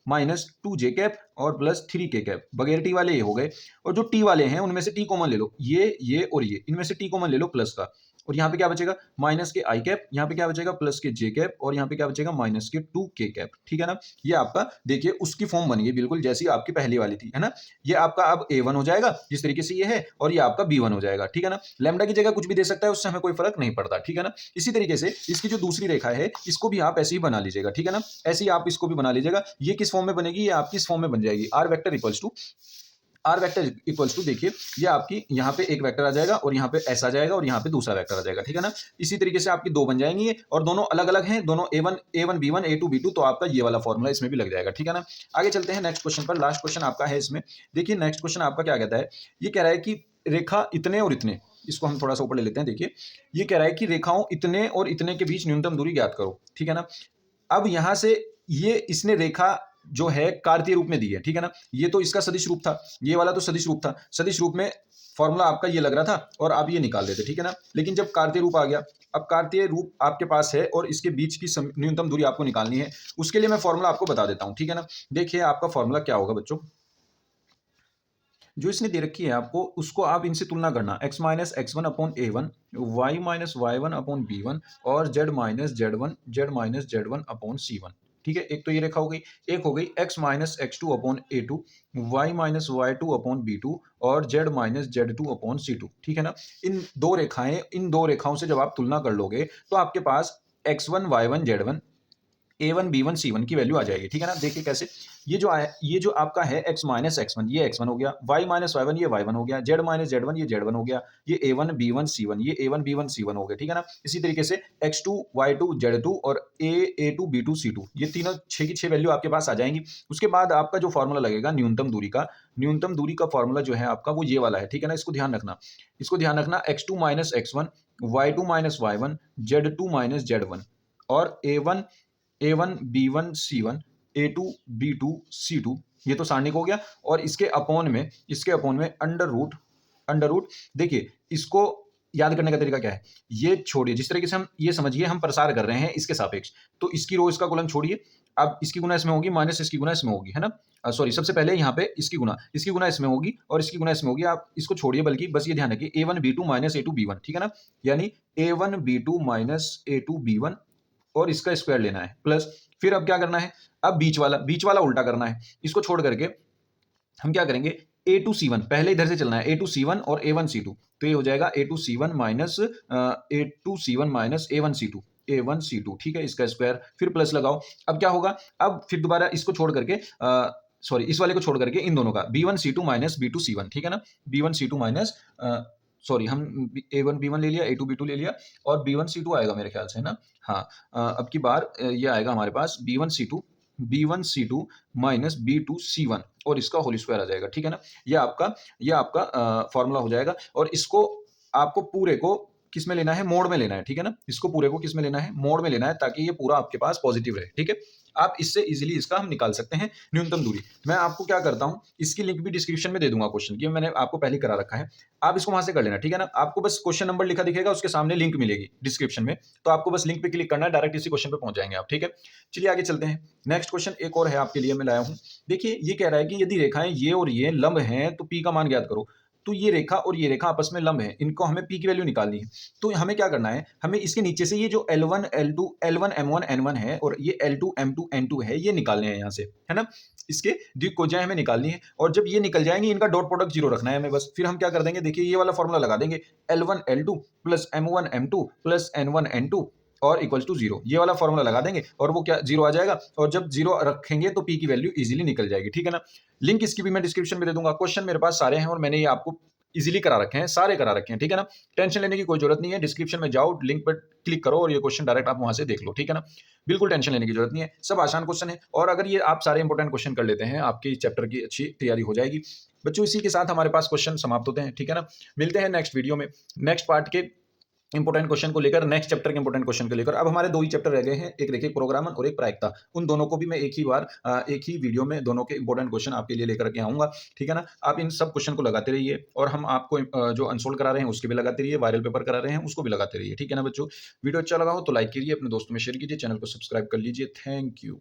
माइनस 2 जे कैप और प्लस 3 के कैप। बगैर टी वाले ये हो गए, और जो टी वाले हैं उनमें से टी कॉमन ले लो, ये और ये, इनमें से टी कॉमन ले लो प्लस का, और यहाँ पे क्या बचेगा, माइनस के आई कैप, यहाँ पे क्या बचेगा, प्लस के जे कैप, और यहाँ पे क्या बचेगा, माइनस के 2 के कैप, ठीक है ना। ये आपका देखिए उसकी फॉर्म बन गई बिल्कुल जैसी आपकी पहली वाली थी, है ना। ये आपका अब A1 हो जाएगा जिस तरीके से ये है, और ये आपका B1 हो जाएगा, ठीक है ना। लैम्डा की जगह कुछ भी दे सकता है, उससे हमें कोई फर्क नहीं पड़ता, ठीक है ना। इसी तरीके से इसकी जो दूसरी रेखा है इसको भी आप ऐसे ही बना लीजिएगा, ठीक है ना। ऐसे ही आप इसको भी बना लीजिएगा। ये किस फॉर्म में बनेगी, ये आपकी इस फॉर्म में बन जाएगी, R vector equals to, R vector equals to, देखिए ये आपकी यहाँ पे एक वेक्टर आ जाएगा और यहाँ पे ऐसा आ जाएगा और यहाँ पे दूसरा वेक्टर आ जाएगा, ठीक है ना। इसी तरीके से आपकी दो बन जाएंगी ये, और दोनों अलग अलग हैं, दोनों A1 B1 A2 B2, तो आपका ये वाला फॉर्मूला इसमें भी लग जाएगा, ठीक है ना। आगे चलते हैं नेक्स्ट क्वेश्चन पर, लास्ट क्वेश्चन आपका है इसमें। देखिए नेक्स्ट क्वेश्चन आपका क्या कहता है, ये कह रहा है कि रेखा इतने और इतने, इसको हम थोड़ा सा ऊपर ले लेते हैं। देखिए ये कह रहा है कि रेखाओं इतने और इतने के बीच न्यूनतम दूरी ज्ञात करो, ठीक है ना। अब यहां से ये इसने रेखा जो है कार्तीय रूप में दी है, ठीक है ना। ये तो इसका सदिश रूप था, ये वाला तो सदिश रूप था, सदिश रूप में फॉर्मूला आपका ये लग रहा था और आप ये निकाल देते, ठीक है ना। लेकिन जब कार्तीय रूप आ गया, अब कार्तीय रूप आपके पास है और इसके बीच की न्यूनतम दूरी आपको निकालनी है, उसके लिए मैं फॉर्मूला आपको बता देता हूं, ठीक है ना। देखिए आपका फॉर्मूला क्या होगा बच्चों, जो इसने दे रखी है आपको, उसको आप इनसे तुलना करना, x minus X one upon A one, Y minus Y one upon B one, और z minus Z one, Z minus Z one upon C one, ठीक है। एक तो ये रेखा हो गई, एक हो गई x minus X two upon A two, Y minus Y two upon B two, और z minus Z two upon C two, ठीक है ना। इन दो रेखाएं, इन दो रेखाओं से जब आप तुलना कर लोगे तो आपके पास x1 y1 z1 A1 B1 C1 की वैल्यू आ जाएगी, ठीक है ना। देखिए कैसे, ये जो आया, ये जो आपका है x माइनस एक्स वन, ये x1 हो गया, y माइनस y1 ये y1 हो गया, z माइनस z1 ये z1 हो गया, ये A1 B1 C1 ये A1 B1 C1 हो गया, ठीक है ना। इसी तरीके से x2 y2 z2 और A2 B2 C2, ये तीनों 6 की 6 वैल्यू आपके पास आ जाएंगी। उसके बाद आपका जो फॉर्मूला लगेगा न्यूनतम दूरी का, न्यूनतम दूरी का फॉर्मूला जो है आपका वो ये वाला है, ठीक है ना। इसको ध्यान रखना, इसको ध्यान रखना, x2 minus x1, y2 minus y1, z2 minus z1, और A1 B1 C1, A2 B2 C2, ये तो सारणिक हो गया। और इसके अपोन में, इसके अपोन में अंडर रूट, देखिए इसको याद करने का तरीका क्या है, ये छोड़िए, जिस तरीके से हम ये समझिए हम प्रसार कर रहे हैं इसके सापेक्ष, तो इसकी रो इसका कॉलम छोड़िए, अब इसकी गुना इसमें होगी, माइनस इसकी गुना इसमें होगी, है ना। सॉरी, सबसे पहले यहाँ पे इसकी गुना इसमें होगी और इसकी गुना इसमें होगी, आप इसको छोड़िए, बल्कि बस ये ध्यान रखिए A1 B2 minus A2 B1, ठीक है ना। यानी A1 B2 minus A2 B1, और इसका स्क्वायर लेना है, प्लस फिर अब क्या करना है, अब बीच वाला उल्टा करना है। इसको छोड़ करके हम क्या करेंगे, A2C1, पहले इधर से चलना है, A2C1 और A1C2, तो ये हो जाएगा A2C1 minus A2C1 minus A1C2, ठीक है, इसका स्क्वायर, फिर प्लस लगाओ। अब क्या होगा, अब फिर दोबारा इसको छोड़ करके सॉरी, इस वाले को छोड़ करके इन दोनों का B1C2 माइनस B2C1, ठीक है ना। B1C2 माइनस सॉरी, हम A1 B1 ले लिया, A2 B2 ले लिया, और B1C2 आएगा मेरे ख्याल से, है ना। हाँ, अब की बार ये आएगा हमारे पास B1C2 माइनस B2C1, और इसका होल स्क्वायर आ जाएगा, ठीक है ना। ये आपका फॉर्मूला हो जाएगा, और इसको आपको पूरे को किस में लेना है, मोड में लेना है, ठीक है ना। इसको पूरे को किस में लेना है, मोड में लेना है, ताकि ये पूरा आपके पास पॉजिटिव रहे, ठीक है। आप इससे इजीली इसका हम निकाल सकते हैं न्यूनतम दूरी। मैं आपको क्या करता हूँ, इसकी लिंक भी डिस्क्रिप्शन में दे दूंगा क्वेश्चन की, मैंने आपको पहले करा रखा है, आप इसको वहां से कर लेना, ठीक है ना। आपको बस क्वेश्चन नंबर लिखा दिखेगा, उसके सामने लिंक मिलेगी डिस्क्रिप्शन में, तो आपको बस लिंक पे क्लिक करना है, डायरेक्ट इसी क्वेश्चन पे पहुंच जाएंगे आप, ठीक है। चलिए आगे चलते हैं। नेक्स्ट क्वेश्चन एक और है आपके लिए, मैं लाया हूँ। देखिए ये कह रहा है कि यदि रेखाएं ये और ये लंब हैं तो पी का मान ज्ञात करो। तो ये रेखा और ये रेखा आपस में लंब है, इनको हमें पी की वैल्यू निकालनी है। तो हमें क्या करना है, हमें इसके नीचे से ये जो L1 L2 L1 M1 N1 है और ये L2 M2 N2 है, ये निकालने हैं यहाँ से, है ना। इसके द्विकोजाएं हमें निकालनी है, और जब ये निकल जाएंगे इनका डॉट प्रोडक्ट जीरो रखना है हमें बस। फिर हम क्या कर देंगे, देखिए ये वाला फॉर्मूला लगा देंगे, L1 L2 plus M1 M2 plus N1 N2 और इक्वल्स टू जीरो, ये वाला फॉर्मूला लगा देंगे और वो क्या जीरो आ जाएगा, और जब जीरो रखेंगे तो पी की वैल्यू इजीली निकल जाएगी, ठीक है ना। लिंक इसकी भी मैं डिस्क्रिप्शन में दे दूंगा। क्वेश्चन मेरे पास सारे हैं और मैंने ये आपको इजीली करा रखे हैं, सारे करा रखे हैं, ठीक है ना। टेंशन लेने की कोई जरूरत नहीं है, डिस्क्रिप्शन में जाओ, लिंक पर क्लिक करो और ये क्वेश्चन डायरेक्ट आप वहां से देख लो, ठीक है ना। बिल्कुल टेंशन लेने की जरूरत नहीं है, सब आसान क्वेश्चन है, और अगर ये आप सारे इंपॉर्टेंट क्वेश्चन कर लेते हैं, आपकी चैप्टर की अच्छी तैयारी हो जाएगी। बच्चों इसी के साथ हमारे पास क्वेश्चन समाप्त होते हैं, ठीक है ना। मिलते हैं नेक्स्ट वीडियो में, नेक्स्ट पार्ट के इंपॉर्टेंट क्वेश्चन को लेकर, नेक्स्ट चैप्टर के इंपॉर्टेंट क्वेश्चन को लेकर। अब हमारे दो ही चैप्टर रह गए हैं, एक रेखिक प्रोग्रामन और एक प्रायिकता। उन दोनों को भी मैं एक ही बार एक ही वीडियो में दोनों के इंपॉर्टेंट क्वेश्चन आपके लिए लेकर के आऊंगा, ठीक है ना। आप इन सब क्वेश्चन को लगाते रहिए, और हम आपको जो अनसोल्व करा रहे हैं उसके भी लगाते रहिए, वायरल पेपर करा रहे हैं उसको भी लगाते रहिए, ठीक है ना बच्चों। वीडियो अच्छा लगा हो तो लाइक कीजिए, अपने दोस्तों में शेयर कीजिए, चैनल को सब्सक्राइब कर लीजिए। Thank you.